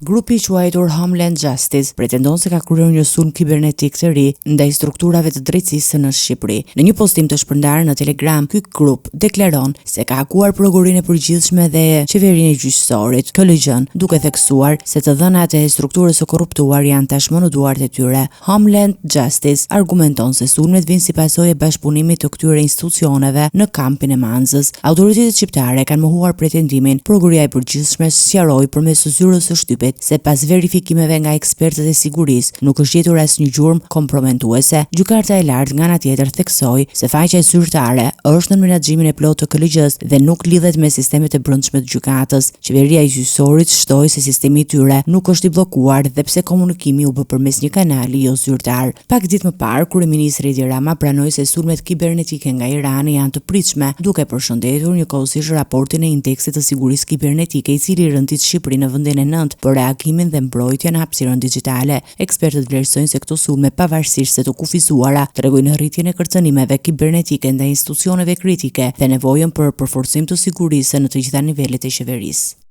Grupi i quajtur Homeland Justice pretendon se ka kryer një sulm kibernetik të ri ndaj strukturave të drejtësisë në Shqipëri. Në një postim të shpërndarë në Telegram, ky grup deklaron se ka hakuar progrurinë e përgjithshme dhe qeverinë e gjyqësorit, KLG-n, duke theksuar se të dhënat e strukturës së korruptuar janë tashmë në duart e tyre. Homeland Justice argumenton se sulmet vijnë si pasojë e bashkëpunimit të këtyre institucioneve në kampin e Manzës. Autoritetet shqiptare kanë mohuar pretendimin. Prokuria e përgjithshme sqaroi përmes zyrës së shtypit se pas verifikimeve nga ekspertët e sigurisë nuk është gjetur asnjë gjurmë komprometuese. Gjykata e lartë nga ana tjetër theksoi se faqja zyrtare është në menaxhimin e plotë të KLG-s dhe nuk lidhet me sistemet e brendshme të gjykatës. Qeveria e gjyqësorit shtoi se sistemi i tyre nuk është i bllokuar dhe pse komunikimi u bë përmes një kanali jo zyrtar. Pak ditë më parë, kryeministri Edi Rama pranoi se sulmet kibernetike nga Irani janë të pritshme, duke përshëndetur njëkohësisht raportin e indeksit të sigurisë kibernetike i cili rëndit Shqipërinë në vendin e 9 për reagimin dhe mbrojtjen në hapësirën digjitale. Ekspertët vlerësojnë se këto sulme, pavarësisht se të kufizuara, tregojnë rritjen e kërcënimeve kibernetike ndaj institucioneve kritike dhe nevojën për përforcim të sigurisë në të gjitha nivelet e qeverisë.